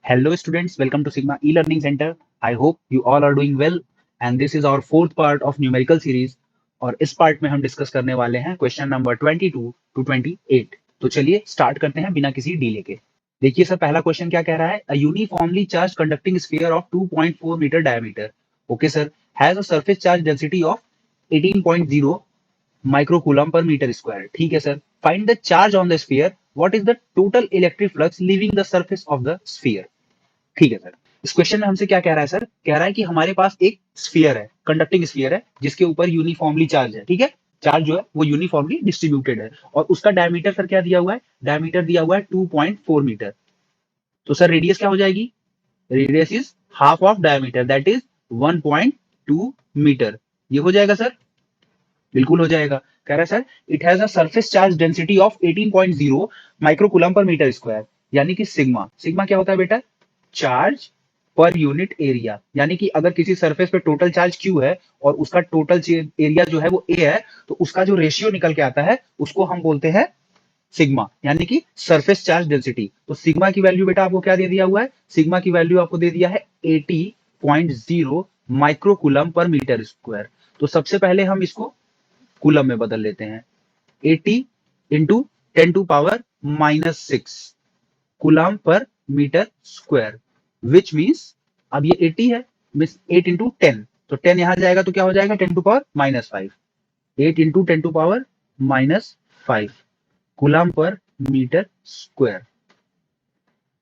Hello students, welcome to Sigma e-learning center. I hope you all are doing well and this is our fourth part of numerical series और इस part में हम discuss करने वाले हैं question number 22 to 28। तो चलिए start करते हैं बिना किसी डीले के। देखिए सर, पहला क्वेश्चन क्या कह रहा है, a uniformly charge conducting sphere of 2.4 metre diameter okay sir has a surface charge density of 18.0 microcoulomb per metre square. ठीक है sir, find the charge on the sphere, what is the total electric flux leaving the surface of the sphere. ठीक है sir, इस question में हमसे क्या कह रहा है सर, कह रहा है कि हमारे पास एक स्फीयर है, कंडक्टिंग स्फीयर है जिसके ऊपर यूनिफॉर्मली चार्ज है। ठीक है, चार्ज जो है वो यूनिफॉर्मली डिस्ट्रीब्यूटेड है और उसका डायमीटर सर क्या दिया हुआ है, डायमीटर दिया हुआ है 2.4 मीटर। तो सर रेडियस क्या हो जाएगी, radius is half of diameter that is 1.2 metre. ये हो जाएगा सर, बिल्कुल हो जाएगा। कह रहा है sir it has a surface charge density of 18.0 microcoulomb per metre square, यानी कि सिग्मा। सिग्मा क्या होता है बेटा, चार्ज पर यूनिट एरिया, यानी कि अगर किसी सरफेस पे टोटल चार्ज Q है और उसका टोटल एरिया जो है वो A है, तो उसका जो रेशियो निकल के आता है उसको हम बोलते हैं सिग्मा, यानी कि सरफेस चार्ज डेंसिटी। तो सिग्मा की वैल्यू बेटा आपको क्या दे दिया हुआ है, सिग्मा की वैल्यू आपको दे दिया है 80.0 माइक्रोकूलम पर मीटर स्क्वायर। तो सबसे पहले हम इसको कूलम में बदल लेते हैं, 80 into 10⁻⁻6 coulomb per metre square, which means अब ये 80 है, मीन्स 8 इंटू 10, तो 10 यहां जाएगा तो क्या हो जाएगा 10⁻⁻5, 8 into 10⁻⁻5 coulomb per metre square.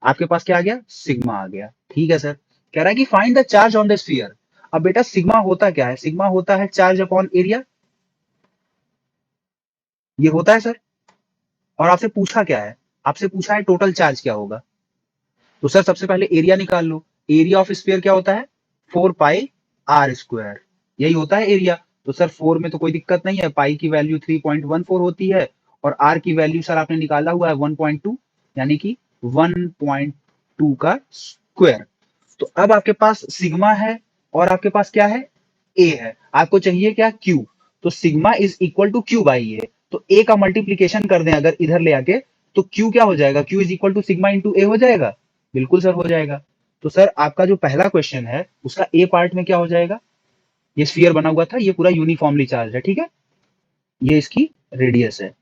आपके पास क्या आ गया, सिग्मा आ गया। ठीक है सर, कह रहा है कि find the charge on the sphere. अब बेटा सिग्मा होता क्या है, सिग्मा होता है चार्ज अपॉन एरिया, ये होता है सर। और आपसे पूछा क्या है, आपसे पूछा है टोटल चार्ज क्या होगा। तो सर सबसे पहले एरिया निकाल लो, एरिया ऑफ स्फीयर क्या होता है 4πr², यही होता है एरिया। तो सर 4 में तो कोई दिक्कत नहीं है, पाई की वैल्यू 3.14 होती है और आर की वैल्यू सर आपने निकाला हुआ है 1.2, यानी कि 1.2 का स्क्वायर। तो अब आपके पास सिग्मा है और आपके पास क्या है, ए है, आपको चाहिए क्या क्यू। तो sigma is equal to Q by A, तो ए का मल्टीप्लीकेशन कर दें अगर इधर ले आके, तो क्यू क्या हो जाएगा, Q is equal to sigma into A हो जाएगा। बिल्कुल सर हो जाएगा। तो सर आपका जो पहला क्वेश्चन है उसका ए पार्ट में क्या हो जाएगा, ये स्फीयर बना हुआ था, ये पूरा यूनिफॉर्मली चार्ज है। ठीक है, ये इसकी रेडियस है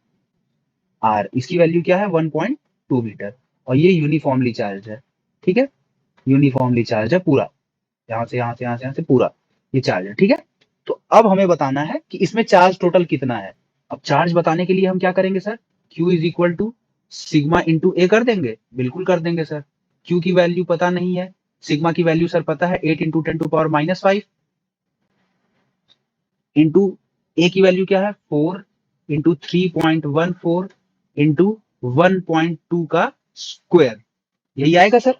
आर, इसकी वैल्यू क्या है 1.2 मीटर और ये यूनिफॉर्मली चार्ज है। ठीक है, यूनिफॉर्मली चार्ज है पूरा, यहां से यहां से यहां से यहां से पूरा ये चार्ज है। ठीक है, तो अब हमें बताना है कि इसमें चार्ज टोटल कितना है। अब चार्ज बताने के लिए हम क्या करेंगे sir, Q is equal to sigma into A कर देंगे, बिल्कुल कर देंगे सर। Q की वैल्यू पता नहीं है, सिग्मा की वैल्यू सर पता है 8 इंटू 10⁻⁻5 इंटू ए की वैल्यू क्या है 4 इंटू 3.14 इंटू 1.2 का स्क्वायर, यही आएगा सर।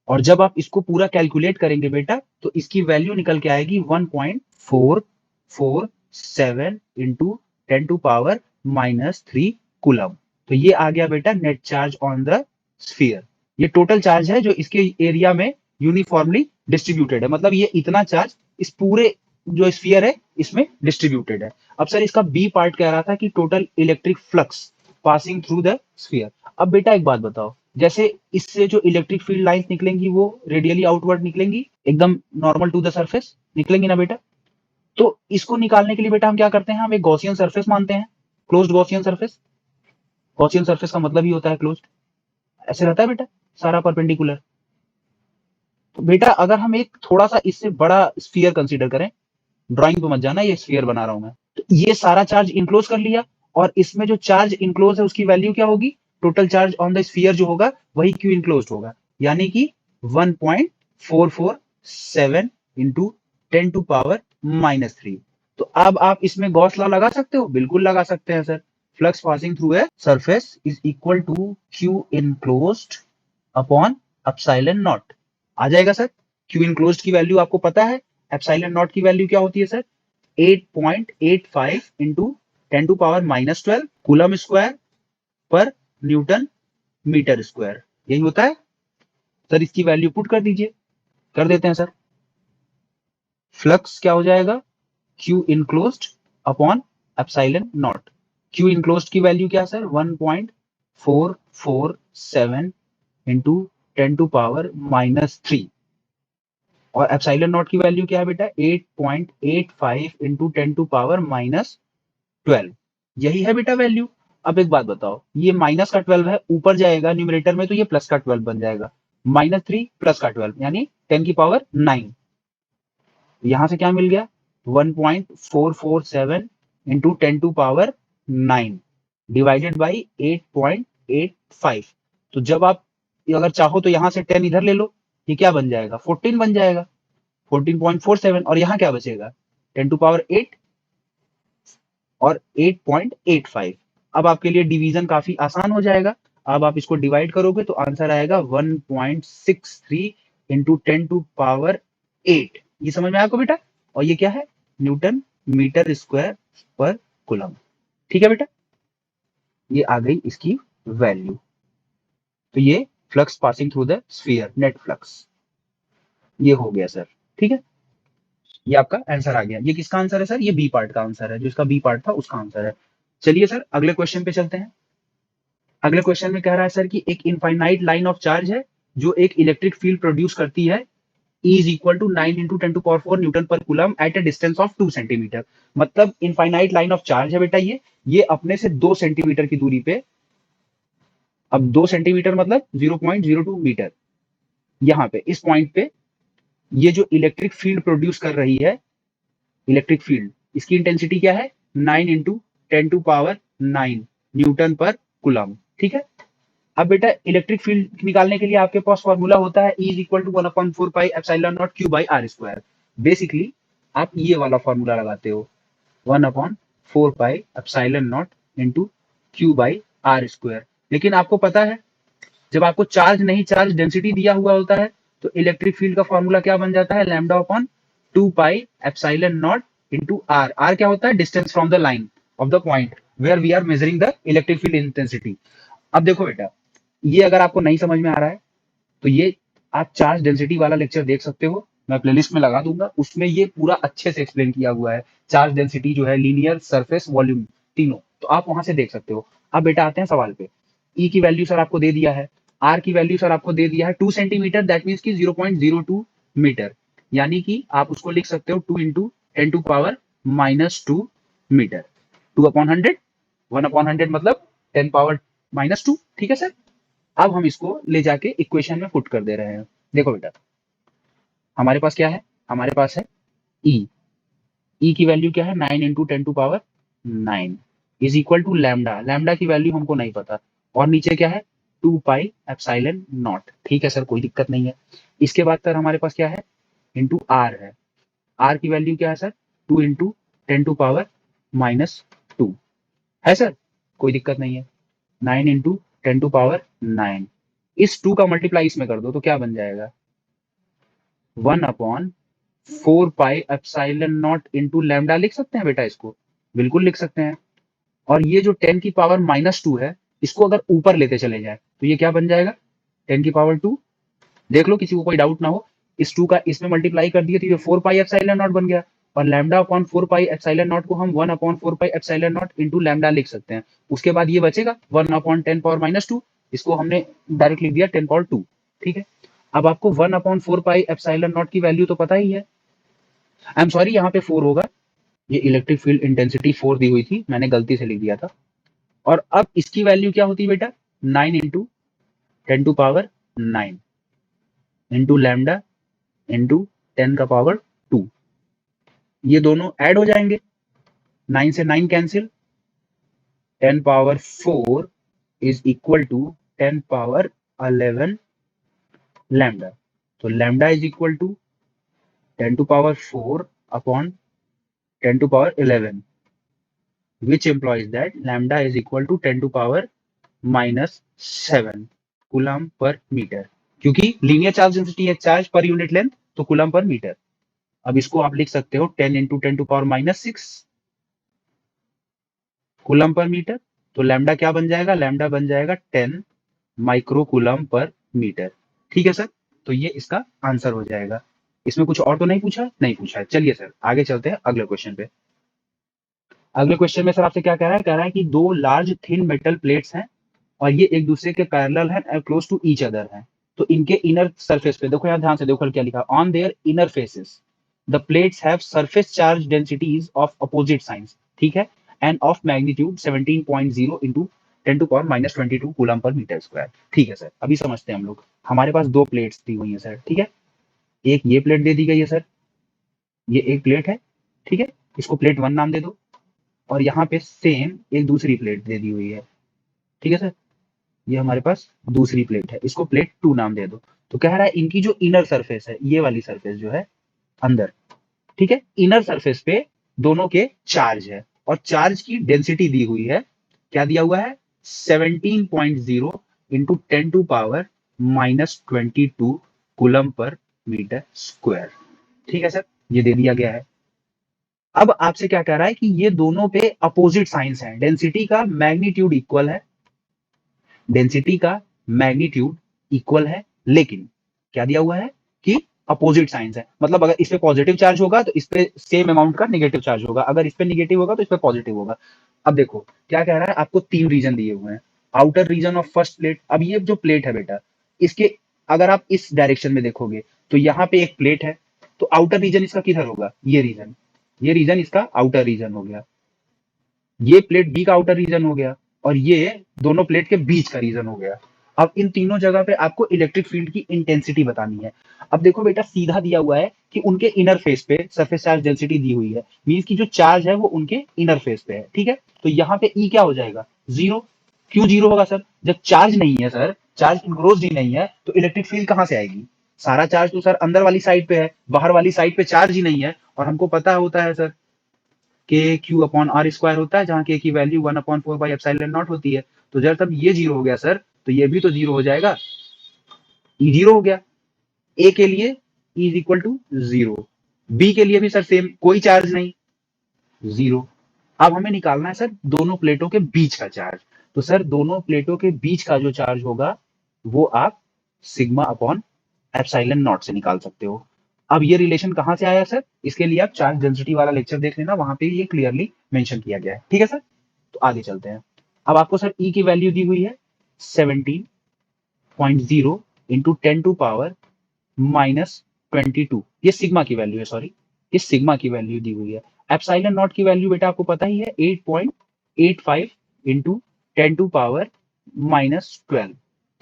और जब आप इसको पूरा कैलकुलेट करेंगे बेटा तो इसकी वैल्यू निकल के आएगी 1.447 इंटू 10⁻⁻3 कूलम। तो ये आ गया बेटा net charge on the sphere. ये टोटल चार्ज है जो इसके एरिया में यूनिफॉर्मली डिस्ट्रीब्यूटेड है, मतलब ये इतना चार्ज इस पूरे जो स्फीयर है इसमें डिस्ट्रीब्यूटेड है। अब सर इसका बी पार्ट कह रहा था कि total electric flux passing through the sphere. अब बेटा एक बात बताओ, जैसे इससे जो इलेक्ट्रिक फील्ड लाइंस निकलेंगी वो रेडियली आउटवर्ड निकलेंगी, एकदम नॉर्मल टू द सरफेस निकलेंगी ना बेटा। तो इसको निकालने के लिए बेटा हम क्या करते हैं, हम एक गॉसियन सरफेस मानते हैं, closed Gaussian surface. Gaussian surface का मतलब ही होता है क्लोज्ड, ऐसे रहता है बेटा सारा परपेंडिकुलर। तो बेटा अगर हम एक थोड़ा सा इससे बड़ा स्फीयर कंसीडर करें, ड्राइंग पे मत जाना, ये स्फीयर बना रहा हूं मैं, तो ये सारा चार्ज इंक्लोज कर लिया और इसमें जो चार्ज इंक्लोज है उसकी वैल्यू क्या होगी, total charge on the sphere जो होगा वही क्यू इंक्लोज होगा, यानी कि 1.447 इंटू 10⁻⁻3। तो अब आप इसमें गॉस लॉ लगा सकते हो, बिल्कुल लगा सकते हैं sir. Flux passing through a surface is equal to Q enclosed upon epsilon nought, आ जाएगा सर। क्यू इनक्लोज्ड की वैल्यू आपको पता है, एप्सिलॉन नॉट की वैल्यू क्या होती है सर 8.85 इंटू 10⁻⁻12 कूलम स्क्वायर पर न्यूटन मीटर स्क्वायर, यही होता है सर। इसकी वैल्यू पुट कर दीजिए, कर देते हैं सर। फ्लक्स क्या हो जाएगा, Q enclosed upon epsilon not. Q enclosed की वैल्यू क्या सर 1.447 इंटू 10 टू पावर -3 और एप्सिलॉन नॉट की वैल्यू क्या है बेटा 8.85 इंटू 10 टू पावर -12। यही है बेटा वैल्यू। अब एक बात बताओ, ये माइनस का 12 है, ऊपर जाएगा न्यूमरेटर में तो ये प्लस का 12 बन जाएगा। -3 प्लस का 12 यानी 10 की पावर 9। यहां से क्या मिल गया 1.447 into 10 to power 9 divided by 8.85। तो जब आप अगर चाहो तो यहां से 10 इधर ले लो, ये क्या बन जाएगा 14 बन जाएगा, 14.47। और यहाँ क्या बचेगा 10 टू पावर 8 और 8.85। अब आपके लिए डिवीजन काफी आसान हो जाएगा। अब आप इसको डिवाइड करोगे तो आंसर आएगा 1.63 इंटू 10 टू पावर 8। ये समझ में आया आपको बेटा? और ये क्या है न्यूटन मीटर स्क्वायर पर कूलम। ठीक है बेटा, ये आ गई इसकी वैल्यू। तो ये flux passing through the sphere, net flux, ये हो गया सर। ठीक है, ये आपका आंसर आ गया। ये किसका आंसर है सर? ये बी पार्ट का आंसर है, जो इसका बी पार्ट था उसका आंसर है। चलिए सर अगले क्वेश्चन पे चलते हैं। अगले क्वेश्चन में कह रहा है सर कि एक इनफाइनाइट लाइन ऑफ चार्ज है जो एक इलेक्ट्रिक फील्ड प्रोड्यूस करती है E is equal to 9 into 10 to power 4 newton per coulomb at a distance of 2 centimetre. मतलब इनफाइनाइट लाइन ऑफ चार्ज है बेटा, ये अपने से 2 सेंटीमीटर की दूरी पे, अब 2 सेंटीमीटर मतलब 0.02 मीटर, यहाँ पे इस पॉइंट पे ये जो इलेक्ट्रिक फील्ड प्रोड्यूस कर रही है, इलेक्ट्रिक फील्ड, इसकी इंटेंसिटी क्या है 9 into 10 to power 9 Newton per coulomb. ठीक है, अब बेटा इलेक्ट्रिक फील्ड निकालने के लिए आपके पास फॉर्मूला होता है E is equal to 1/4 pi epsilon naught Q by R square. Basically आप ये वाला फॉर्मूला लगाते हो 1/4 pi epsilon naught into Q by R square. लेकिन आपको पता है जब आपको चार्ज नहीं चार्ज डेंसिटी दिया हुआ होता है तो इलेक्ट्रिक फील्ड का फॉर्मूला क्या बन जाता है lambda upon 2 pi epsilon naught into R. R क्या होता है distance from the line of the point where we are measuring the electric field intensity. अब देखो बेटा, ये अगर आपको नहीं समझ में आ रहा है तो ये आप चार्ज डेंसिटी वाला लेक्चर देख सकते हो, मैं प्लेलिस्ट में लगा दूंगा, उसमें ये पूरा अच्छे से एक्सप्लेन किया हुआ है। चार्ज डेंसिटी जो है लीनियर सरफेस वॉल्यूम तीनों, तो आप वहां से देख सकते हो। अब बेटा आते हैं सवाल पे। ई की वैल्यू सर आपको दे दिया है, आर की वैल्यू सर आपको दे दिया है 2 सेंटीमीटर, दैट मीन्स की 0.02 मीटर, यानी कि आप उसको लिख सकते हो 2 इंटू 10 टू पावर -2 मीटर। 2/100, 1/100 मतलब 10 पावर -2। ठीक है सर, अब हम इसको ले जाके इक्वेशन में पुट कर दे रहे हैं। देखो बेटा, हमारे पास क्या है, हमारे पास है ई। ई की वैल्यू क्या है 9 into 10 to power 9 is equal to lambda. Lambda की वैल्यू हमको नहीं पता, और नीचे क्या है 2 पाई एप्सिलॉन नॉट। ठीक है सर, कोई दिक्कत नहीं है। इसके बाद सर हमारे पास क्या है इंटू आर है। आर की वैल्यू क्या है सर 2 इंटू 10 टू पावर -2 है सर, कोई दिक्कत नहीं है। 9 इंटू 10 टू पावर 9, इस 2 का मल्टीप्लाई इसमें कर दो तो क्या बन जाएगा 1/4 pi epsilon naught into lambda. लिख सकते हैं बेटा इसको, बिल्कुल लिख सकते हैं। और ये जो 10 की पावर -2 है, इसको अगर ऊपर लेते चले जाए तो ये क्या बन जाएगा 10 की पावर 2। देख लो किसी को कोई डाउट ना हो, इस 2 का इसमें मल्टीप्लाई कर दिए तो ये 4 पाई एप्सिलॉन नॉट बन गया। और lambda upon 4 pi epsilon not को हम 1/4 pi epsilon naught into lambda लिख सकते हैं। उसके बाद ये बचेगा 1/10 पावर -2, इसको हमने डायरेक्ट लिख दिया 10 पावर 2। ठीक है, अब आपको 1/4 पाई एप्सिलॉन नॉट की वैल्यू तो पता ही है। आई एम सॉरी, यहाँ पे 4 होगा, ये इलेक्ट्रिक फील्ड इंटेंसिटी 4 दी हुई थी, मैंने गलती से लिख दिया था। और अब इसकी वैल्यू क्या होती है बेटा 9 into 10 to power 9 into lambda into 10 का पावर 2। ये दोनों ऐड हो जाएंगे, 9 से 9 cancel, 10 power 4 is equal to 10 power 11 lambda. तो lambda is equal to 10 to power 4 upon 10 to power 11, which implies that lambda is equal to 10 to power -7 coulomb per metre, क्योंकि linear charge density है charge per unit length, तो coulomb per metre. अब इसको आप लिख सकते हो 10 into 10 to power -6 coulomb per metre. तो लैम्डा क्या बन जाएगा, लैम्डा बन जाएगा 10 माइक्रो कूलम पर मीटर। ठीक है सर, तो ये इसका आंसर हो जाएगा। इसमें कुछ और तो नहीं पूछा, नहीं पूछा है। चलिए सर आगे चलते हैं अगले क्वेश्चन पे। अगले क्वेश्चन में सर आपसे क्या कह रहा है कि 2 लार्ज थिन मेटल प्लेट्स हैं और ये एक दूसरे के पैरेलल हैं, क्लोज टू ईच अदर हैं। तो इनके इनर सरफेस पे देखो, यहाँ ध्यान से देखो क्या लिखा, on their inner faces the plates have surface charge densities of opposite signs, ठीक है, and of magnitude 17.0 into 10⁻22 coulomb per metre square. ठीक है सर, अभी समझते हैं हम लोग। हमारे पास दो प्लेट्स दी हुई है सर, ठीक है, एक ये प्लेट दे दी गई है सर, ये एक प्लेट है, ठीक है, इसको प्लेट 1 नाम दे दो, और यहाँ पे सेम एक दूसरी प्लेट दे दी हुई है, ठीक है सर, ये हमारे पास दूसरी प्लेट है, इसको प्लेट 2 नाम दे दो। तो कह रहा है इनकी जो इनर सरफेस है, ये वाली सरफेस जो है अंदर, ठीक है, इनर सरफेस पे दोनों के चार्ज है, और चार्ज की डेंसिटी दी हुई है, क्या दिया हुआ है, 17.0 into 10⁻22 coulomb per metre square. ठीक है सर, ये दे दिया गया है। अब आपसे क्या कह रहा है कि ये दोनों पे अपोजिट साइंस है, डेंसिटी का मैग्नीट्यूड इक्वल है, डेंसिटी का मैग्नीट्यूड इक्वल है, लेकिन क्या दिया हुआ है कि अपोजिट साइंस है, मतलब अगर इस पे पॉजिटिव चार्ज होगा तो इस पे सेम अमाउंट का नेगेटिव चार्ज होगा, अगर इस पे नेगेटिव होगा तो इस पे पॉजिटिव होगा। अब देखो क्या कह रहा है, आपको 3 रीजन दिए हुए हैं, outer region of first plate. अब ये जो प्लेट है बेटा, इसके अगर आप इस डायरेक्शन में देखोगे तो यहाँ पे एक प्लेट है, तो आउटर रीजन इसका किधर होगा, ये रीजन इसका आउटर रीजन हो गया, ये प्लेट बी का आउटर रीजन हो गया, और ये दोनों प्लेट के बीच का रीजन हो गया। अब इन तीनों जगह पे आपको इलेक्ट्रिक फील्ड की इंटेंसिटी बतानी है। अब देखो बेटा, सीधा दिया हुआ है कि उनके इनर फेस पे सरफेस चार्ज डेंसिटी दी हुई है, मींस की जो चार्ज है वो उनके इनर फेस पे है, ठीक है, तो यहाँ पे ई क्या हो जाएगा, जीरो। क्यों जीरो होगा सर, जब चार्ज नहीं है सर, चार्ज इंक्लोज ही नहीं है, तो इलेक्ट्रिक फील्ड कहाँ से आएगी, सारा चार्ज तो सर अंदर वाली साइड पे है, बाहर वाली साइड पे चार्ज ही नहीं है, और हमको पता होता है सर के क्यू अपॉन आर स्क्वायर होता है, जहां के की वैल्यू 1/4 होती है। तो जब ये जीरो हो गया सर, तो ये भी तो जीरो हो जाएगा, ई जीरो हो गया। ए के लिए E is equal to zero, B के लिए भी सर सेम, कोई चार्ज नहीं, जीरो। अब हमें निकालना है सर दोनों प्लेटों के बीच का चार्ज। तो सर दोनों प्लेटों के बीच का जो चार्ज होगा वो आप सिग्मा अपॉन एप्सिलॉन नॉट से निकाल सकते हो। अब ये रिलेशन कहां से आया सर, इसके लिए आप चार्ज डेंसिटी वाला लेक्चर देख लेना, वहां पे ये क्लियरली मेंशन किया गया है, ठीक है सर। तो आगे चलते हैं। अब आपको सर ई की वैल्यू दी हुई है 17.0 इंटू 10⁻22, ये सिग्मा की वैल्यू है, सॉरी, ये सिग्मा की वैल्यू दी हुई है। एप्सिलॉन नॉट की वैल्यू बेटा आपको पता ही है 8.85 इंटू 10⁻12।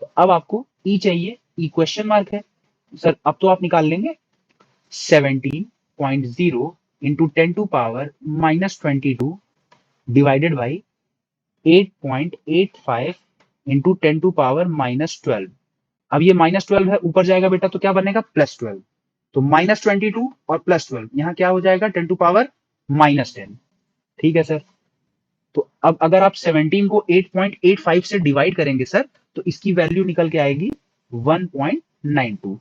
तो अब आपको ई चाहिए, ई क्वेश्चन मार्क है सर, अब तो आप निकाल लेंगे 17.0 इंटू 10⁻22 डिवाइडेड बाई 8.85 इंटू 10⁻12। अब ये -12 है, ऊपर जाएगा बेटा तो क्या बनेगा, +12, तो -22 और +12 यहाँ क्या हो जाएगा, 10⁻−10। ठीक है सर, तो अब अगर आप 17 को 8.85 से डिवाइड करेंगे सर, तो इसकी वैल्यू निकल के आएगी 1.92,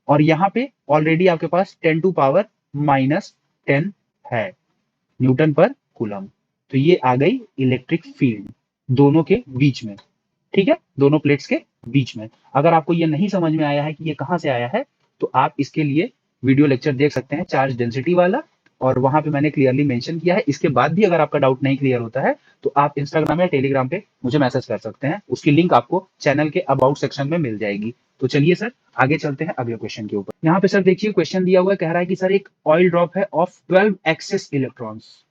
और यहाँ पे ऑलरेडी आपके पास 10⁻−10 है न्यूटन पर कूलम। तो ये आ गई इलेक्ट्रिक फील्ड दोनों के बीच में, ठीक है, दोनों प्लेट्स के बीच में। अगर आपको ये नहीं समझ में आया है कि ये कहां से आया है, तो आप इसके लिए वीडियो लेक्चर देख सकते हैं चार्ज डेंसिटी वाला, और वहां पे मैंने क्लियरली मेंशन किया है। इसके बाद भी अगर आपका डाउट नहीं क्लियर होता है तो आप इंस्टाग्राम या टेलीग्राम पे मुझे मैसेज कर सकते हैं, उसकी लिंक आपको चैनल के अबाउट सेक्शन में मिल जाएगी। तो चलिए सर आगे चलते हैं अगले क्वेश्चन के ऊपर। यहाँ पे सर देखिए क्वेश्चन दिया हुआ है, कह रहा है कि सर एक ऑयल ड्रॉप है of 12 excess electrons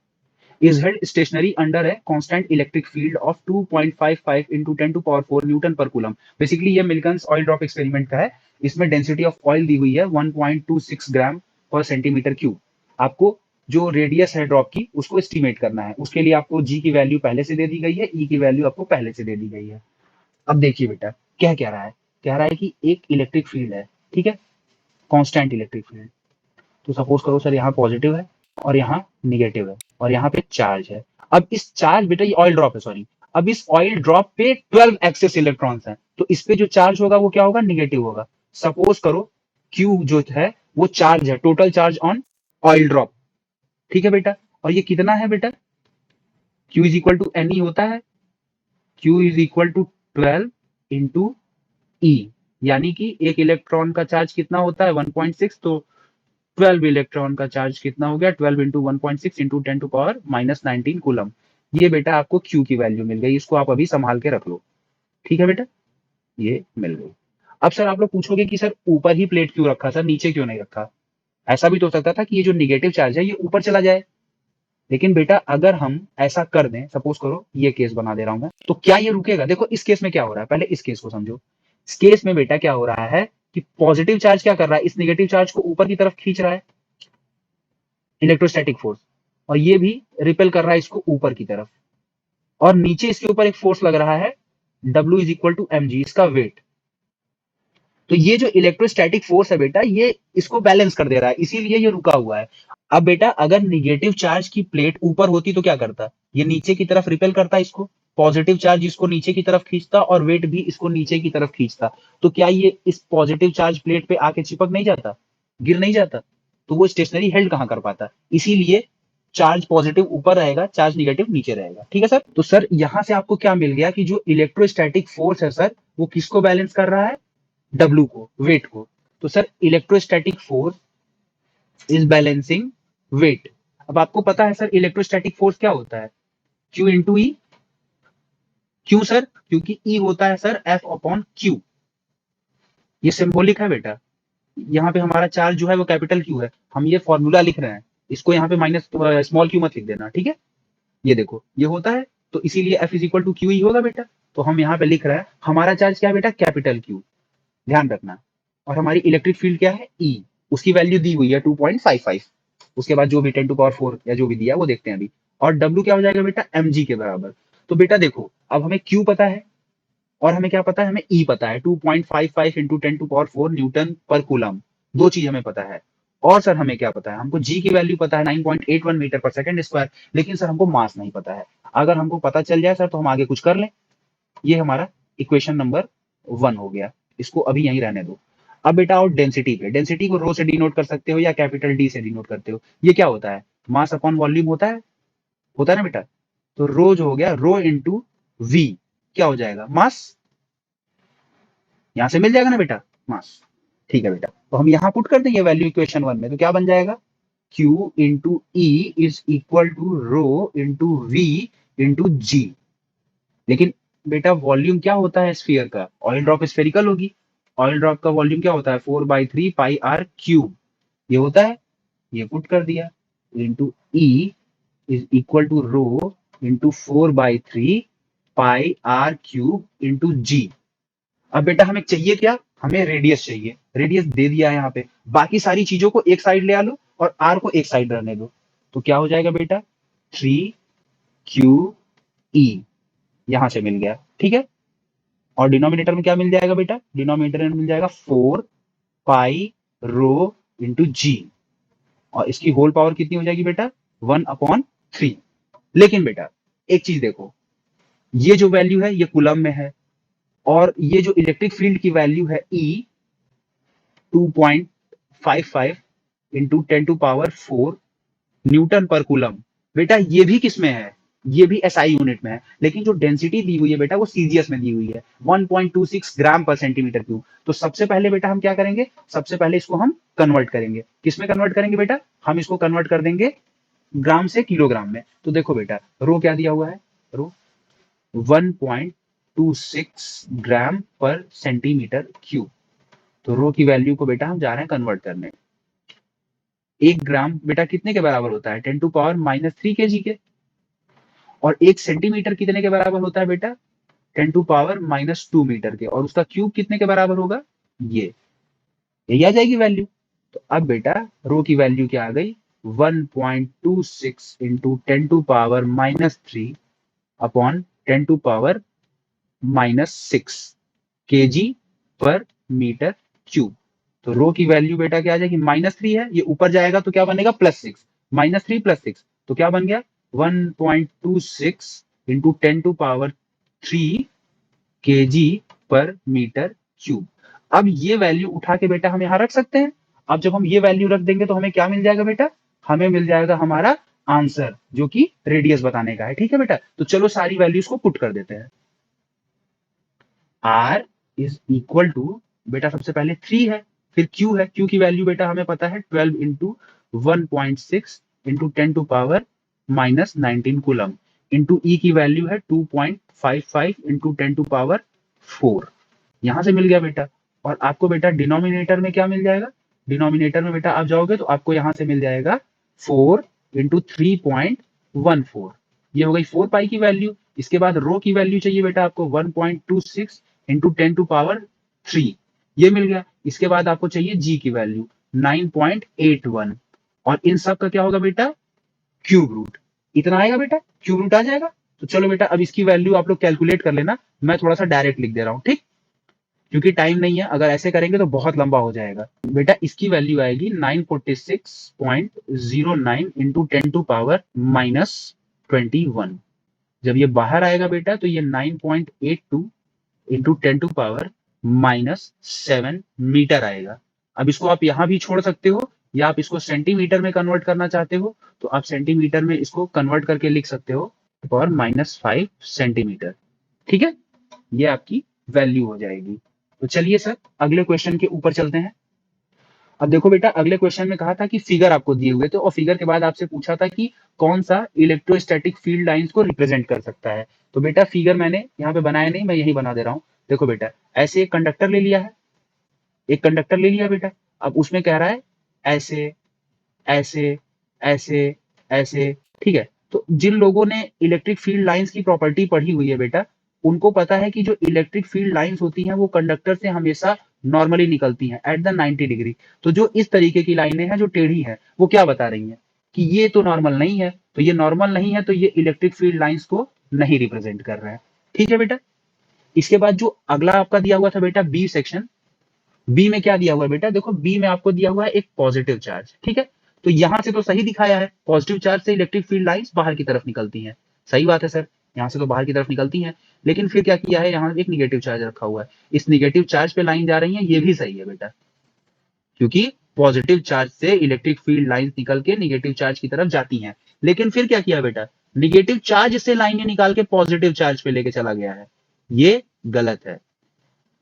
is held stationary under a constant electric field of 2.55 into 10 to power 4 newton per coulomb. Basically ये मिल्कन्स ऑयल ड्रॉप एक्सपेरिमेंट का है, इसमें डेंसिटी ऑफ ऑयल दी हुई है 1.26 ग्राम पर सेंटीमीटर क्यूब। आपको जो रेडियस है ड्रॉप की उसको एस्टिमेट करना है, उसके लिए आपको जी की वैल्यू पहले से दे दी गई है, ई की वैल्यू आपको पहले से दे दी गई है। अब देखिए बेटा क्या कह रहा है, कह रहा है कि एक इलेक्ट्रिक फील्ड है, ठीक है, कांस्टेंट इलेक्ट्रिक फील्ड। तो सपोज करो सर यहाँ पॉजिटिव है और यहाँ निगेटिव है और यहाँ पे चार्ज है। अब इस चार्ज बेटा ये ऑयल ड्रॉप है, सॉरी, अब इस ऑयल ड्रॉप पे 12 एक्सेस इलेक्ट्रॉन्स हैं, तो इस पे जो चार्ज होगा वो क्या होगा, निगेटिव होगा। सपोज करो Q जो है वो चार्ज है, total charge on oil drop, ठीक है बेटा, और ये कितना है बेटा, Q is equal to N E होता है, Q is equal to 12 into E, यानी कि एक इलेक्ट्रॉन का चार्ज कितना होता है 1.6, तो 12 इलेक्ट्रॉन का चार्ज कितना हो गया, 12 इंटू 1.6 इंटू 10⁻−19 कूलम। ये बेटा आपको Q की वैल्यू मिल गई, इसको आप अभी संभाल के रख लो, ठीक है बेटा, ये मिल गई। अब सर आप लोग पूछोगे कि सर ऊपर ही प्लेट क्यों रखा सर, नीचे क्यों नहीं रखा? ऐसा भी तो हो सकता था कि ये जो निगेटिव चार्ज है ये ऊपर चला जाए। लेकिन बेटा अगर हम ऐसा कर दें, सपोज करो ये केस बना दे रहा हूं मैं, तो क्या ये रुकेगा? देखो इस केस में क्या हो रहा है, पहले इस केस को समझो। इस केस में बेटा क्या हो रहा है कि पॉजिटिव चार्ज क्या कर रहा है, इस नेगेटिव चार्ज को ऊपर की तरफ खींच रहा है, इलेक्ट्रोस्टैटिक फोर्स, और ये भी रिपेल कर रहा है इसको ऊपर की तरफ, और नीचे इसके ऊपर एक फोर्स लग रहा है W is equal to mg, इसका वेट। तो ये जो इलेक्ट्रोस्टैटिक फोर्स है बेटा, ये इसको बैलेंस कर दे रहा है, इसीलिए ये रुका हुआ है। अब बेटा अगर निगेटिव चार्ज की प्लेट ऊपर होती तो क्या करता? ये नीचे की तरफ रिपेल करता इसको, पॉजिटिव चार्ज इसको नीचे की तरफ खींचता और वेट भी इसको नीचे की तरफ खींचता। तो क्या ये इस पॉजिटिव चार्ज प्लेट पे आके चिपक नहीं जाता, गिर नहीं जाता? तो वो स्टेशनरी हेल्ड कहां कर पाता? इसीलिए चार्ज पॉजिटिव ऊपर रहेगा, चार्ज निगेटिव नीचे रहेगा। ठीक है सर? तो सर यहां से आपको क्या मिल गया कि जो इलेक्ट्रोस्टैटिक फोर्स है सर, वो किसको बैलेंस कर रहा है? W को, वेट को। तो sir electrostatic force is balancing weight. अब आपको पता है सर इलेक्ट्रोस्टैटिक फोर्स क्या होता है? Q इंटू ई। क्यों सर? क्योंकि E होता है सर F अपॉन Q। ये सिंबॉलिक है बेटा, यहाँ पे हमारा चार्ज जो है वो कैपिटल Q है, हम ये फॉर्मूला लिख रहे हैं, इसको यहाँ पे माइनस स्मॉल q मत लिख देना, ठीक है? ये देखो ये होता है, तो इसीलिए F is equal to Q ही होगा बेटा। तो हम यहाँ पे लिख रहे हैं हमारा चार्ज क्या है बेटा? कैपिटल Q, ध्यान रखना। और हमारी इलेक्ट्रिक फील्ड क्या है? E, उसकी वैल्यू दी हुई है 2.55। उसके बाद जो भी 10 टू पावर 4 या जो भी दिया है वो देखते हैं अभी। और W क्या हो जाएगा बेटा? mg के बराबर। तो बेटा देखो अब हमें Q पता है और हमें क्या पता है? हमें E पता है 2.55 into 10 to power 4 newton per coulomb. दो चीज हमें पता है। और सर हमें क्या पता है? हमको G की वैल्यू पता है 9.81 मीटर पर सेकंड स्क्वायर, लेकिन सर हमको मास नहीं पता है। अगर हमको पता चल जाए सर तो हम आगे कुछ कर लें। ये हमारा इक्वेशन नंबर 1 हो गया, इसको अभी यहीं रहने दो। अब बेटा आओ डेंसिटी पे। डेंसिटी को रो से डिनोट कर सकते हो या कैपिटल D से डिनोट करते हो। ये क्या होता है? मास अपॉन वॉल्यूम होता है ना बेटा? तो रो जो हो गया, रो इंटू वी, क्या हो जाएगा? मास। यहां से मिल जाएगा ना बेटा, मास। ठीक है बेटा, तो हम यहां पुट कर देंगे वैल्यू इक्वेशन 1 में, तो क्या बन जाएगा? Q into E is equal to rho into V into G. लेकिन बेटा वॉल्यूम क्या होता है स्फीयर का? ऑयल ड्रॉप स्फेरिकल होगी। ऑयल ड्रॉप का वॉल्यूम क्या होता है? 4/3 पाई आर क्यूब। ये होता है, ये पुट कर दिया, into E is equal to rho into 4/3 pi R cube into G. अब बेटा हमें चाहिए क्या? हमें रेडियस चाहिए, रेडियस दे दिया है यहाँ पे। बाकी सारी चीजों को एक साइड ले आ लो और आर को एक साइड रहने दो। तो क्या हो जाएगा बेटा? 3QE, यहां से मिल गया, ठीक है? और डिनोमिनेटर में क्या मिल जाएगा बेटा? डिनोमिनेटर में मिल जाएगा 4 पाई रो इंटू जी, और इसकी होल पावर कितनी हो जाएगी बेटा? 1/3। लेकिन बेटा एक चीज देखो, ये जो वैल्यू है ये कूलम में है, और ये जो इलेक्ट्रिक फील्ड की वैल्यू है E 2.55 into 10 to power 4 newton per coulomb. बेटा ये भी किस में है? ये भी एसआई यूनिट में है, लेकिन जो डेंसिटी दी हुई है बेटा वो सीजीएस में दी हुई है, 1.26 ग्राम पर सेंटीमीटर क्यूब। तो सबसे पहले बेटा हम क्या करेंगे? सबसे पहले इसको हम कन्वर्ट करेंगे। किस में कन्वर्ट करेंगे बेटा? हम इसको कन्वर्ट कर देंगे ग्राम से किलोग्राम में। तो देखो बेटा रो क्या दिया हुआ है? रो 1.26 ग्राम पर सेंटीमीटर क्यूब। तो रो की वैल्यू को बेटा हम जा रहे हैं कन्वर्ट करने। 1 ग्राम बेटा कितने के बराबर होता है? 10 टू पावर -3 kg के। और 1 सेंटीमीटर कितने के बराबर होता है बेटा? 10 टू पावर -2 मीटर के। और उसका क्यूब कितने के बराबर होगा? ये यही आ जाएगी वैल्यू। तो अब बेटा रो की वैल्यू क्या आ गई? 1.26 into 10 to power -3 upon 10 to power -6 kg per metre cube. तो रो की वैल्यू बेटा क्या आ जाएगी? -3 है, ये ऊपर जाएगा तो क्या बनेगा? +6। -3 +6 तो क्या बन गया? 1.26 into 10 to power 3 kg per metre cube. अब ये वैल्यू उठा के बेटा हम यहाँ रख सकते हैं। अब जब हम ये वैल्यू रख देंगे तो हमें क्या मिल जाएगा बेटा? हमें मिल जाएगा हमारा आंसर, जो कि रेडियस बताने का है। ठीक है बेटा, तो चलो सारी वैल्यूज को पुट कर देते हैं। R इज इक्वल टू बेटा सबसे पहले 3 है, फिर Q है। Q की वैल्यू बेटा हमें पता है 12 into 1.6 into 10 to power -19 coulomb, into E की वैल्यू है 2.55 इंटू 10 टू पावर 4। यहां से मिल गया बेटा। और आपको बेटा डिनोमिनेटर में क्या मिल जाएगा, डिनोमिनेटर में बेटा आप जाओगे तो आपको यहां से मिल जाएगा 4 इंटू 3.14, ये हो गई 4 पाई की वैल्यू। इसके बाद रो की वैल्यू चाहिए बेटा आपको 1.26 इंटू 10⁻3, ये मिल गया। इसके बाद आपको चाहिए जी की वैल्यू 9.81, और इन सब का क्या होगा बेटा, क्यूब रूट। इतना आएगा बेटा, क्यूब रूट आ जाएगा। तो चलो बेटा अब इसकी वैल्यू आप लोग कैलकुलेट कर लेना, मैं थोड़ा सा डायरेक्ट लिख दे रहा हूँ, ठीक, क्योंकि टाइम नहीं है, अगर ऐसे करेंगे तो बहुत लंबा हो जाएगा। बेटा इसकी वैल्यू आएगी 946.09 इंटू 10⁻21। जब ये बाहर आएगा बेटा तो ये 9.82 इंटू 10⁻7 मीटर आएगा। अब इसको आप यहां भी छोड़ सकते हो, या आप इसको सेंटीमीटर में कन्वर्ट करना चाहते हो तो आप सेंटीमीटर में इसको कन्वर्ट करके लिख सकते हो, और -5 सेंटीमीटर। ठीक है, ये आपकी वैल्यू हो जाएगी। तो चलिए सर अगले क्वेश्चन के ऊपर चलते हैं। अब देखो बेटा अगले क्वेश्चन में कहा था कि फिगर आपको दिए हुए थे, और फिगर के बाद आपसे पूछा था कि कौन सा इलेक्ट्रोस्टैटिक फील्ड लाइंस को रिप्रेजेंट कर सकता है। तो बेटा फिगर मैंने यहाँ पे बनाया नहीं, मैं यही बना दे रहा हूँ। देखो बेटा ऐसे एक कंडक्टर ले लिया है, एक कंडक्टर ले लिया बेटा, अब उसमें कह रहा है ऐसे ऐसे ऐसे ऐसे, ठीक है। तो जिन लोगों ने इलेक्ट्रिक फील्ड लाइंस की प्रॉपर्टी पढ़ी हुई है बेटा, उनको पता है कि जो इलेक्ट्रिक फील्ड लाइंस होती हैं वो कंडक्टर से हमेशा नॉर्मली निकलती हैं एट द 90 डिग्री। तो जो इस तरीके की लाइनें हैं जो टेढ़ी हैं, वो क्या बता रही हैं कि ये तो नॉर्मल नहीं है, तो ये नॉर्मल नहीं है, तो ये इलेक्ट्रिक फील्ड लाइंस को नहीं रिप्रेजेंट कर रहे हैं। ठीक है बेटा, इसके बाद जो अगला आपका दिया हुआ था बेटा बी सेक्शन, बी में क्या दिया हुआ है बेटा, देखो बी में आपको दिया हुआ है एक पॉजिटिव चार्ज, ठीक है। तो यहां से तो सही दिखाया है, पॉजिटिव चार्ज से इलेक्ट्रिक फील्ड लाइंस बाहर की तरफ निकलती हैं, सही बात है सर, यहां से तो बाहर की तरफ निकलती हैं। लेकिन फिर क्या किया है, यहाँ एक निगेटिव चार्ज रखा हुआ है, इस निगेटिव चार्ज पे लाइन जा रही है, ये भी सही है बेटा, क्योंकि पॉजिटिव चार्ज से इलेक्ट्रिक फील्ड लाइंस निकल के निगेटिव चार्ज की तरफ जाती हैं। लेकिन फिर क्या किया बेटा, निगेटिव चार्ज से लाइनें निकाल के पॉजिटिव चार्ज पे लेके चला गया है, ये गलत है।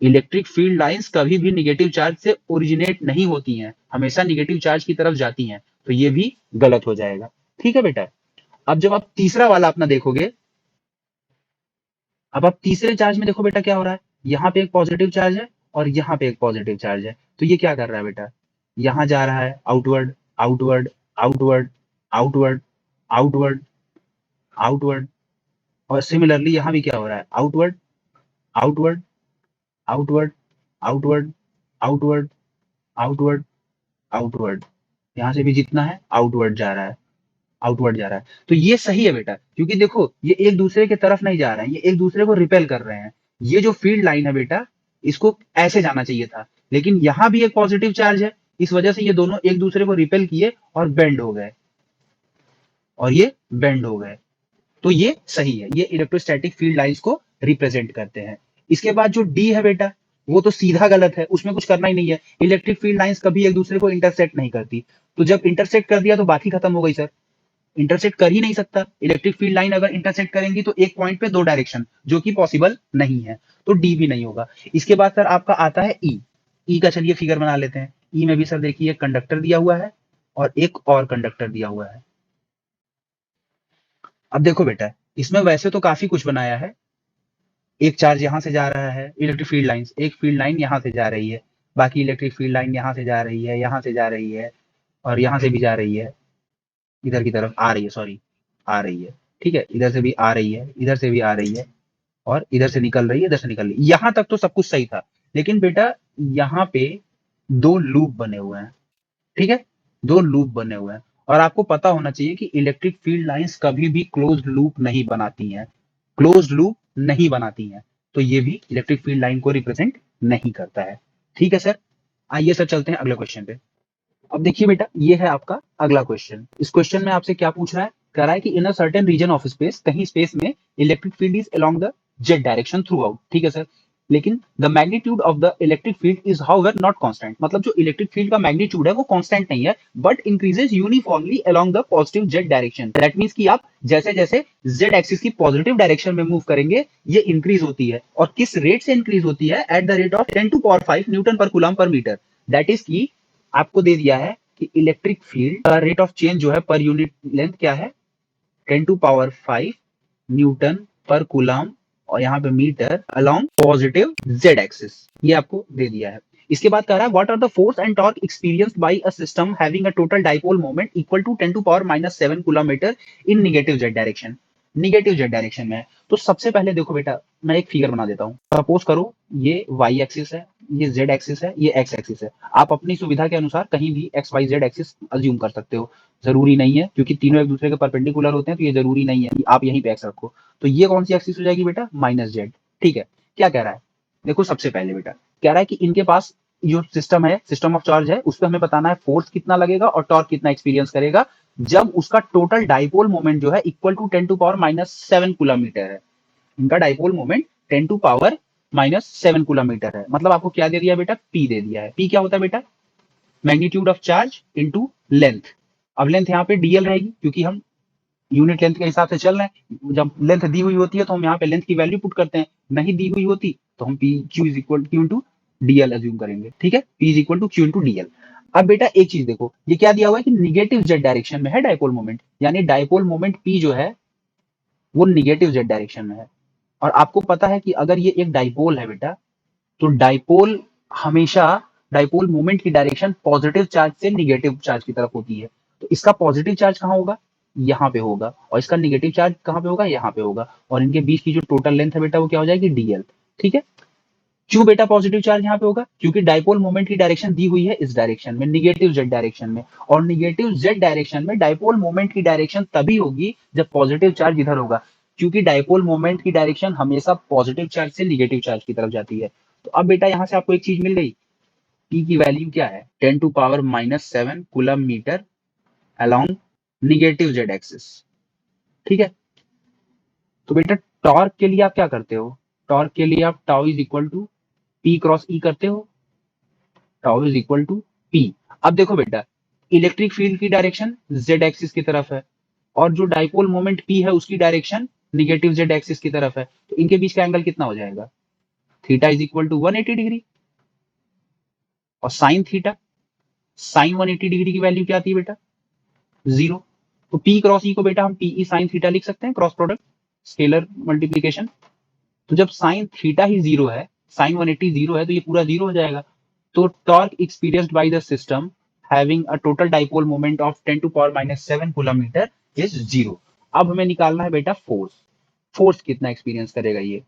इलेक्ट्रिक फील्ड लाइंस कभी भी निगेटिव चार्ज से ओरिजिनेट नहीं होती हैं, हमेशा निगेटिव चार्ज की तरफ जाती हैं, तो ये भी गलत हो जाएगा। ठीक है बेटा, अब जब आप तीसरा वाला अपना देखोगे, अब आप तीसरे चार्ज में देखो बेटा क्या हो रहा है, यहाँ पे एक पॉजिटिव चार्ज है और यहाँ पे एक पॉजिटिव चार्ज है, तो ये क्या कर रहा है बेटा, यहाँ जा रहा है outward outward outward outward outward outward, और सिमिलरली यहाँ भी क्या हो रहा है, outward outward outward outward outward outward outward, यहाँ से भी जितना है आउटवर्ड जा रहा है, आउटवर्ड जा रहा है। तो ये सही है बेटा, क्योंकि देखो ये एक दूसरे की तरफ नहीं जा रहे हैं, ये एक दूसरे को रिपेल कर रहे हैं। ये जो फील्ड लाइन है बेटा, इसको ऐसे जाना चाहिए था, लेकिन यहाँ भी एक पॉजिटिव चार्ज है, इस वजह से ये दोनों एक दूसरे को रिपेल किए और बेंड हो गए, और ये बेंड हो गए। तो ये सही है, ये इलेक्ट्रोस्टैटिक फील्ड लाइंस को रिप्रेजेंट करते हैं। इसके बाद जो डी है बेटा, वो तो सीधा गलत है, उसमें कुछ करना ही नहीं है। इलेक्ट्रिक फील्ड लाइंस कभी एक दूसरे को इंटरसेक्ट नहीं करती, तो जब इंटरसेक्ट कर दिया तो बाकी खत्म हो गई सर, इंटरसेक्ट कर ही नहीं सकता। इलेक्ट्रिक फील्ड लाइन अगर इंटरसेक्ट करेंगी तो एक पॉइंट पे दो डायरेक्शन, जो कि पॉसिबल नहीं है, तो डी भी नहीं होगा। इसके बाद सर आपका आता है ई, ई का चलिए फिगर बना लेते हैं। ई में भी सर देखिए कंडक्टर दिया हुआ है और एक और कंडक्टर दिया हुआ है। अब देखो बेटा इसमें वैसे तो काफी कुछ बनाया है, एक चार्ज यहाँ से जा रहा है, इलेक्ट्रिक फील्ड लाइन, एक फील्ड लाइन यहाँ से जा रही है, बाकी इलेक्ट्रिक फील्ड लाइन यहाँ से जा रही है, यहाँ से जा रही है, और यहाँ से भी जा रही है, इधर की तरफ आ रही है, सॉरी आ रही है, ठीक है, इधर से भी आ रही है, इधर से भी आ रही है, और इधर से निकल रही है, इधर से निकल रही है। यहाँ तक तो सब कुछ सही था, लेकिन बेटा यहाँ पे दो लूप बने हुए हैं, ठीक है, दो लूप बने हुए हैं, और आपको पता होना चाहिए कि इलेक्ट्रिक फील्ड लाइंस कभी भी क्लोज्ड लूप नहीं बनाती हैं, क्लोज्ड लूप नहीं बनाती हैं, तो ये भी इलेक्ट्रिक फील्ड लाइन को रिप्रेजेंट नहीं करता है। ठीक है सर, आइए सर चलते हैं अगले क्वेश्चन पे। अब देखिए बेटा ये है आपका अगला क्वेश्चन। इस क्वेश्चन में आपसे क्या पूछ रहा है, कह रहा है कि in a certain region of space, कहीं स्पेस में electric field is along the Z direction throughout, ठीक है सर, लेकिन the magnitude of the electric field is however not constant, मतलब जो इलेक्ट्रिक फील्ड का मैग्नीट्यूड है वो कांस्टेंट नहीं है, but increases uniformly along the positive Z direction. That means कि आप जैसे जैसे जेड एक्सिस की पॉजिटिव डायरेक्शन में मूव करेंगे ये इंक्रीज होती है, और किस रेट से इंक्रीज होती है, at the rate of 10⁻5 newton per coulomb per metre. That is की आपको दे दिया है कि इलेक्ट्रिक फील्ड का रेट ऑफ चेंज जो है पर यूनिट लेंथ क्या है, 10⁻5 न्यूटन पर कूलम और यहाँ पे metre along positive Z axis, ये आपको दे दिया है। इसके बाद कह रहा है what are the force and torque experienced by a system having a total dipole moment equal to 10 to power -7 coulomb in negative Z direction. Negative Z direction में है। तो सबसे पहले देखो बेटा, मैं एक फिगर बना देता हूँ। सपोज करो ये वाई एक्सिस है, ये जेड एक्सिस है, ये एक्स एक्सिस है। आप अपनी सुविधा के अनुसार कहीं भी X Y Z axis assume कर सकते हो, जरूरी नहीं है, क्योंकि तीनों एक दूसरे के परपेंडिकुलर होते हैं, तो ये जरूरी नहीं है कि आप यहीं पे एक्स रखो। तो ये कौन सी एक्सिस हो जाएगी बेटा, माइनस जेड। ठीक है, क्या कह रहा है, देखो सबसे पहले बेटा कह रहा है कि इनके पास जो सिस्टम है, सिस्टम ऑफ चार्ज है, उस पर हमें बताना है फोर्स कितना लगेगा और टॉर्क कितना एक्सपीरियंस करेगा जब उसका टोटल डाइपोल मोमेंट जो है इक्वल टू 10 टू पावर -7 कूलमीटर है। इनका डाइपोल मोमेंट 10 टू पावर -7 कूलमीटर है। मतलब आपको क्या दे दिया बेटा, पी दे दिया है। पी क्या होता है बेटा, magnitude of charge into length. अब लेंथ यहाँ पे डीएल रहेगी, क्योंकि हम यूनिट लेंथ के हिसाब से चल रहे हैं। जब लेंथ दी हुई होती है तो हम यहाँ पे लेंथ की वैल्यू पुट करते हैं, नहीं दी हुई होती तो हम P Q is equal Q into DL assume करेंगे। ठीक है, P is equal to Q into DL. अब बेटा एक चीज देखो, ये क्या दिया हुआ है कि निगेटिव जेड डायरेक्शन में है डाइपोल मोमेंट, यानी डाइपोल मोमेंट पी जो है वो निगेटिव जेड डायरेक्शन में है। और आपको पता है कि अगर ये एक डाइपोल है बेटा, तो डाइपोल हमेशा डाइपोल मोमेंट की डायरेक्शन पॉजिटिव चार्ज से निगेटिव चार्ज की तरफ होती है। तो इसका पॉजिटिव चार्ज कहाँ होगा, यहाँ पे होगा, और इसका निगेटिव चार्ज कहाँ पे होगा, यहाँ पे होगा। और इनके बीच की जो टोटल लेंथ है बेटा वो क्या हो जाएगी, डीएल। ठीक है, क्यों बेटा पॉजिटिव चार्ज यहाँ पे होगा, क्योंकि डाइपोल मोमेंट की डायरेक्शन दी हुई है इस डायरेक्शन में, निगेटिव जेड डायरेक्शन में। और निगेटिव जेड डायरेक्शन में डाइपोल मोमेंट की डायरेक्शन तभी होगी जब पॉजिटिव चार्ज इधर होगा, क्योंकि डाइपोल मोमेंट की डायरेक्शन हमेशा पॉजिटिव चार्ज से निगेटिव चार्ज की तरफ जाती है। तो अब बेटा यहाँ से आपको एक चीज मिल गई, पी की वैल्यू क्या है, 10 to power -7 coulomb metre along negative Z axis. ठीक है, तो बेटा टॉर्क के लिए आप क्या करते हो, टॉर्क के लिए आप tau is equal to P cross E करते हो, tau is equal to P. अब देखो बेटा, इलेक्ट्रिक फील्ड की डायरेक्शन जेड एक्सिस की तरफ है, और जो डाइपोल मोमेंट पी है उसकी डायरेक्शन निगेटिव जेड एक्सिस की तरफ है। तो इनके बीच का एंगल कितना हो जाएगा, theta is equal to 180 degree. और साइन थीटा, साइन 180 डिग्री की वैल्यू क्या आती है बेटा, 0। तो पी क्रॉस ई को बेटा हम पीई साइन थीटा लिख सकते हैं, क्रॉस प्रोडक्ट स्केलर मल्टीप्लीकेशन। तो जब साइन थीटा ही 0 है, साइन 180 0 है, तो ये पूरा 0 हो जाएगा। तो torque experienced by the system having a total dipole moment of 10 to power -7 coulomb metre is 0। अब हमें निकालना है बेटा फोर्स, फोर्स कितना एक्सपीरियंस करेगा ये।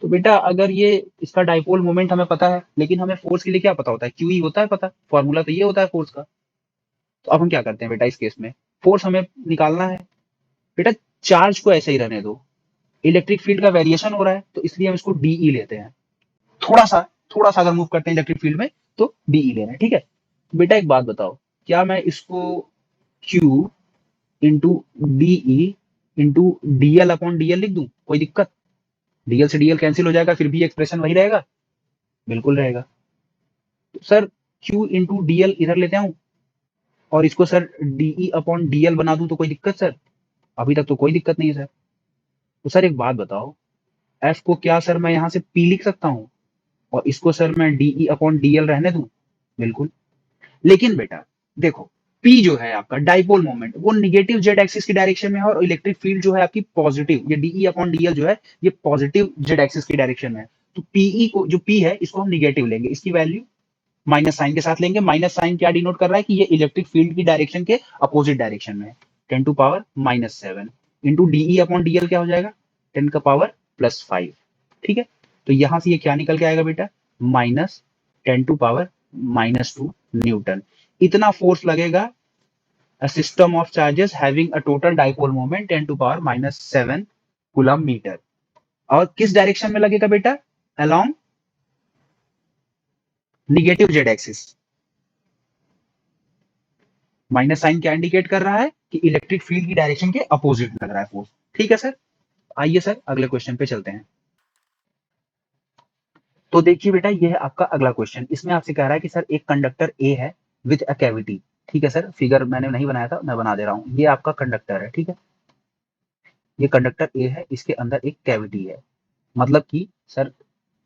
तो बेटा अगर ये इसका डाइपोल मोमेंट हमें पता है, लेकिन हमें फोर्स के लिए क्या पता होता है, क्यू ही होता है पता, फॉर्मूला तो ये होता है फोर्स का। तो अब हम क्या करते हैं बेटा, इस केस में फोर्स हमें निकालना है। बेटा चार्ज को ऐसे ही रहने दो, इलेक्ट्रिक फील्ड का वेरिएशन हो रहा है तो इसलिए हम इसको डीई लेते हैं। थोड़ा सा, थोड़ा सा अगर मूव करते हैं इलेक्ट्रिक फील्ड में तो डीई लेना है। ठीक है, बेटा एक बात बताओ, क्या मैं इसको Q into DE into DL upon DL लिख दूं, कोई दिक्कत, डीएल से डीएल कैंसिल हो जाएगा, फिर भी एक्सप्रेशन वही रहेगा, बिल्कुल रहेगा। तो सर क्यू इंटू डीएल इधर लेते आऊं और इसको सर डीई अपॉन डीएल बना दूं तो कोई दिक्कत सर, अभी तक तो कोई दिक्कत नहीं है सर। तो सर एक बात बताओ, एफ को क्या सर मैं यहाँ से पी लिख सकता हूँ और इसको सर मैं डीई अपॉन डीएल रहने दूं, बिल्कुल। लेकिन बेटा देखो, पी जो है आपका डाइपोल मोमेंट वो निगेटिव जेड एक्सिस की डायरेक्शन में है, और इलेक्ट्रिक फील्ड जो है आपकी पॉजिटिव, ये डीई अपॉन डीएल जो है ये पॉजिटिव जेड एक्सिस की डायरेक्शन में है। तो पीई को, जो पी है इसको हम निगेटिव लेंगे, इसकी वैल्यू माइनस साइन के साथ लेंगे। माइनस साइन क्या डिनोट कर रहा है कि ये इलेक्ट्रिक फील्ड की डायरेक्शन के अपोजिट डायरेक्शन में है। 10 to power -7 into DE upon DL क्या हो जाएगा, 10 का पावर +5। ठीक है, तो यहां से ये क्या निकल के आएगा बेटा, -10 टू पावर -2 न्यूटन। इतना फोर्स लगेगा a system of charges having a total dipole moment 10 to power -7 coulomb metre. और किस डायरेक्शन में लगेगा बेटा, along negative Z axis. Minus sign क्या इंडिकेट कर रहा है कि इलेक्ट्रिक फील्ड की डायरेक्शन के अपोजिट लग रहा है फोर्स। ठीक है सर, आइए सर अगले क्वेश्चन पे चलते हैं। तो देखिए बेटा ये है आपका अगला क्वेश्चन, इसमें आपसे कह रहा है कि सर एक कंडक्टर ए है विथ अ कैविटी। ठीक है सर, फिगर मैंने नहीं बनाया था, मैं बना दे रहा हूं। ये आपका कंडक्टर है, ठीक है, ये कंडक्टर ए है, इसके अंदर एक कैविटी है। मतलब कि सर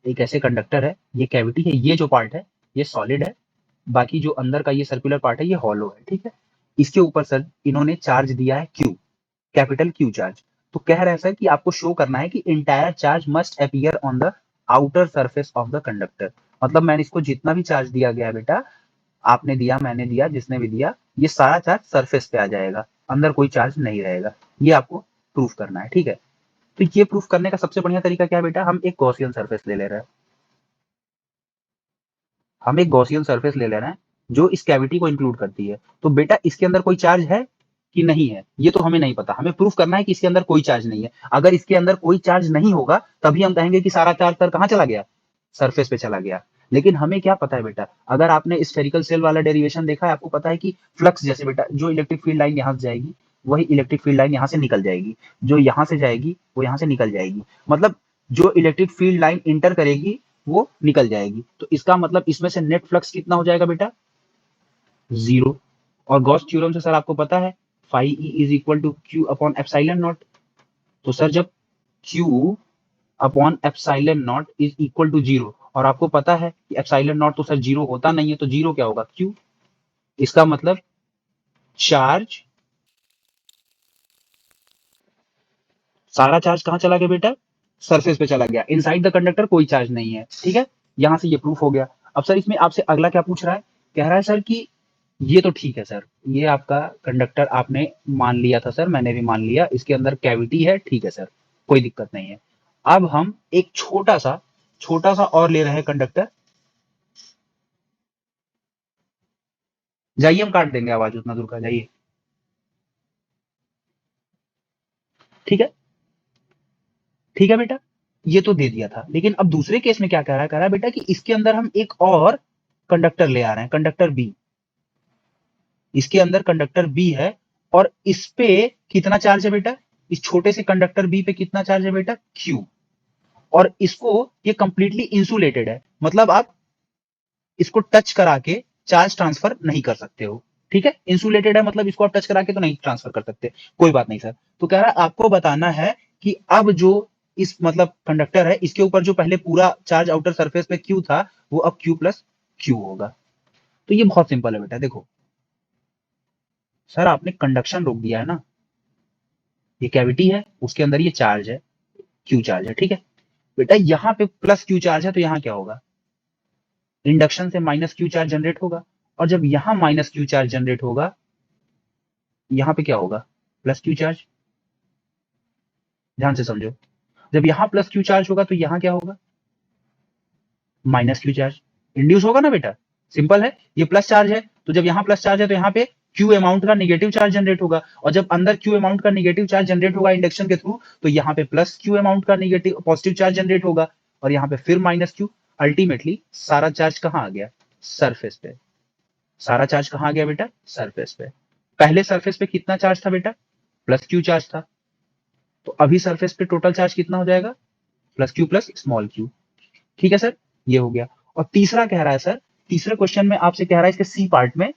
एक ऐसे कंडक्टर है, ये कैविटी है, ये जो पार्ट है ये सॉलिड है, बाकी जो अंदर का ये सर्कुलर पार्ट है ये हॉलो है। ठीक है, इसके ऊपर सर इन्होंने चार्ज दिया है क्यू, कैपिटल क्यू चार्ज। तो कह रहे हैं सर कि आपको शो करना है कि entire charge must appear on the outer surface of the conductor. मतलब मैंने इसको जितना भी चार्ज दिया गया है बेटा, आपने दिया, मैंने दिया, जिसने भी दिया, ये सारा चार्ज सरफेस पे आ जाएगा, अंदर कोई चार्ज नहीं रहेगा। ये आपको प्रूफ करना है, ठीक है। तो ये प्रूफ करने का सबसे बढ़िया तरीका क्या है बेटा, हम एक गॉसियन सरफेस ले ले रहे हैं। हम एक गॉसियन सरफेस ले ले रहे हैं जो इस कैविटी को इंक्लूड करती है। तो बेटा इसके अंदर कोई चार्ज है कि नहीं है, ये तो हमें नहीं पता। हमें प्रूफ करना है कि इसके अंदर कोई चार्ज नहीं है। अगर इसके अंदर कोई चार्ज नहीं होगा तभी हम कहेंगे कि सारा चार्ज सर कहाँ चला गया, सरफेस पे चला गया। लेकिन हमें क्या पता है बेटा, अगर आपने स्फेरिकल सेल वाला डेरिवेशन देखा है, आपको पता है कि फ्लक्स जैसे बेटा, जो इलेक्ट्रिक फील्ड लाइन यहाँ से जाएगी वही इलेक्ट्रिक फील्ड लाइन यहाँ से निकल जाएगी, जो यहाँ से जाएगी वो यहाँ से निकल जाएगी। मतलब जो इलेक्ट्रिक फील्ड लाइन इंटर करेगी वो निकल जाएगी। तो इसका मतलब इसमें से नेट फ्लक्स कितना हो जाएगा बेटा, 0। और गॉस थ्योरम से सर आपको पता है phi E is equal to Q upon epsilon naught. तो सर जब Q upon epsilon naught is equal to 0, और आपको पता है कि एप्सिलॉन नॉट तो सर 0 होता नहीं है, तो 0 क्या होगा, क्यू। इसका मतलब चार्ज, सारा चार्ज कहां चला गया बेटा, सरफेस पे चला गया। इनसाइड द कंडक्टर कोई चार्ज नहीं है, ठीक है। यहां से ये प्रूफ हो गया। अब सर इसमें आपसे अगला क्या पूछ रहा है, कह रहा है सर कि ये तो ठीक है सर, ये आपका कंडक्टर आपने मान लिया था सर, मैंने भी मान लिया, इसके अंदर कैविटी है, ठीक है सर, कोई दिक्कत नहीं है। अब हम एक छोटा सा और ले रहे हैं कंडक्टर। जाइए हम काट देंगे आवाज उतना दूर का, जाइए, ठीक है, ठीक है बेटा। ये तो दे दिया था, लेकिन अब दूसरे केस में क्या कह रहा है बेटा कि इसके अंदर हम एक और कंडक्टर ले आ रहे हैं, कंडक्टर बी। इसके अंदर कंडक्टर बी है और इस पे कितना चार्ज है बेटा, इस छोटे से कंडक्टर बी पे कितना चार्ज है बेटा, क्यू। और इसको, ये कंप्लीटली इंसुलेटेड है, मतलब आप इसको टच करा के चार्ज ट्रांसफर नहीं कर सकते हो, ठीक है। इंसुलेटेड है मतलब इसको आप टच करा के तो नहीं ट्रांसफर कर सकते, कोई बात नहीं सर। तो कह रहा है आपको बताना है कि अब जो इस मतलब कंडक्टर है, इसके ऊपर जो पहले पूरा चार्ज आउटर सरफेस पे क्यू था, वो अब क्यू प्लस क्यू होगा। तो ये बहुत सिंपल है बेटा, देखो सर आपने कंडक्शन रोक दिया है ना, ये कैविटी है, उसके अंदर ये चार्ज है, क्यू चार्ज है, ठीक है बेटा। यहाँ पे प्लस क्यू चार्ज है, तो यहाँ क्या होगा, इंडक्शन से माइनस क्यू चार्ज जनरेट होगा। और जब यहाँ माइनस क्यू चार्ज जनरेट होगा, यहाँ पे क्या होगा, प्लस क्यू चार्ज। ध्यान से समझो, जब यहाँ प्लस क्यू चार्ज होगा तो यहाँ क्या होगा, माइनस क्यू चार्ज इंड्यूस होगा ना बेटा। सिंपल है, ये प्लस चार्ज है, तो जब यहाँ प्लस चार्ज है तो यहाँ पे क्यू अमाउंट का नेगेटिव चार्ज जनरेट होगा। और जब अंदर क्यू अमाउंट का नेगेटिव चार्ज जनरेट होगा इंडक्शन के थ्रू, तो यहाँ पे प्लस क्यू अमाउंट का नेगेटिव पॉजिटिव चार्ज जनरेट होगा, और यहाँ पे फिर माइनस क्यू। अल्टीमेटली सारा चार्ज कहाँ आ गया, सरफेस पे। सारा चार्ज कहाँ आ गया बेटा, सरफेस पे। पहले सरफेस पे कितना चार्ज था बेटा, प्लस क्यू चार्ज था। तो अभी सरफेस पे टोटल चार्ज कितना हो जाएगा, plus Q plus small Q, ठीक है सर, ये हो गया। और तीसरा कह रहा है सर, तीसरे क्वेश्चन में आपसे कह रहा है, इसके सी पार्ट में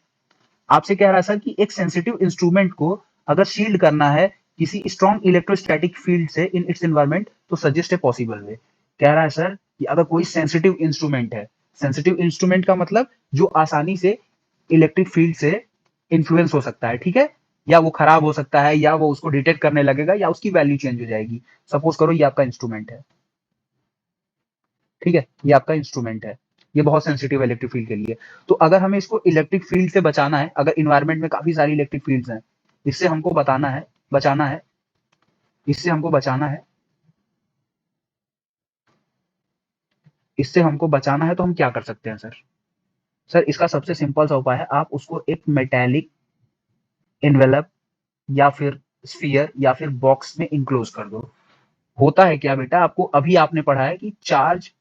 आपसे कह रहा है सर कि एक सेंसिटिव इंस्ट्रूमेंट को अगर शील्ड करना है किसी स्ट्रॉन्ग इलेक्ट्रोस्टैटिक फील्ड से इन इट्स एनवायरमेंट, तो सजेस्ट ए पॉसिबल वे। कह रहा है सर कि अगर कोई सेंसिटिव इंस्ट्रूमेंट है, सेंसिटिव इंस्ट्रूमेंट का मतलब जो आसानी से इलेक्ट्रिक फील्ड से इन्फ्लुएंस हो सकता है, ठीक है, या वो खराब हो सकता है, या वो उसको डिटेक्ट करने लगेगा, या उसकी वैल्यू चेंज हो जाएगी। सपोज करो ये आपका इंस्ट्रूमेंट है, ठीक है, ये आपका इंस्ट्रूमेंट है, ये बहुत सेंसिटिव है इलेक्ट्रिक फील्ड के लिए। तो अगर हमें इसको इलेक्ट्रिक फील्ड से बचाना है, अगर इन्वायरमेंट में काफी सारी इलेक्ट्रिक फील्ड्स हैं, इससे हमको बताना है, बचाना है, इससे हमको बचाना है, इससे हमको बचाना है, तो हम क्या कर सकते हैं सर। सर इसका सबसे सिंपल सा उपाय है, आप उसको एक मेटेलिक एनवेलप या फिर स्फीयर या फिर बॉक्स में इंक्लोज कर दो। होता है क्या बेटा, आपको अभी आपने पढ़ा है कि चार्ज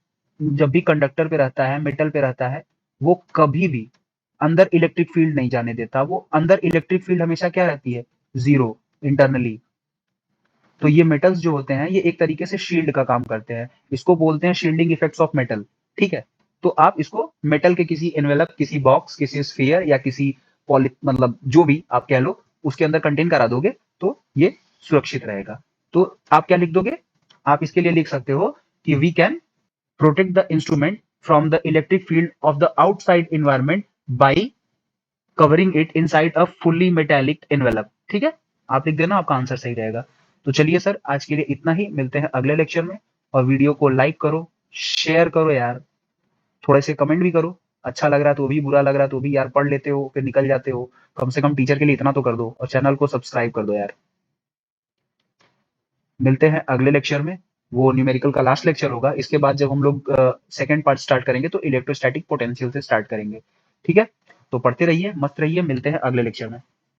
जब भी कंडक्टर पे रहता है, मेटल पे रहता है, वो कभी भी अंदर इलेक्ट्रिक फील्ड नहीं जाने देता। वो अंदर इलेक्ट्रिक फील्ड हमेशा क्या रहती है, 0 इंटरनली। तो ये मेटल्स जो होते हैं, ये एक तरीके से शील्ड का काम करते हैं, इसको बोलते हैं शील्डिंग इफेक्ट्स ऑफ मेटल, ठीक है। तो आप इसको मेटल के किसी एनवेलप, किसी बॉक्स, किसी स्फीयर या किसी पॉली मतलब जो भी आप कह लो, उसके अंदर कंटेन करा दोगे तो ये सुरक्षित रहेगा। तो आप क्या लिख दोगे, आप इसके लिए लिख सकते हो कि we can protect the instrument from the electric field of the outside environment by covering it inside a fully metallic envelope, ठीक है। आप लिख देना, आपका आंसर सही रहेगा। तो चलिए सर, आज के लिए इतना ही, मिलते हैं अगले लेक्चर में। और वीडियो को लाइक करो, शेयर करो यार, थोड़े से कमेंट भी करो, अच्छा लग रहा है तो भी, बुरा लग रहा है तो भी, यार पढ़ लेते हो फिर निकल जाते हो, कम से कम टीचर के लिए इतना तो कर दो, और चैनल को सब्सक्राइब कर दो यार। मिलते हैं अगले लेक्चर में, वो न्यूमेरिकल का लास्ट लेक्चर होगा। इसके बाद जब हम लोग सेकंड पार्ट स्टार्ट करेंगे तो इलेक्ट्रोस्टैटिक पोटेंशियल से स्टार्ट करेंगे। ठीक है, तो पढ़ते रहिए, मस्त रहिए, मिलते हैं अगले लेक्चर में।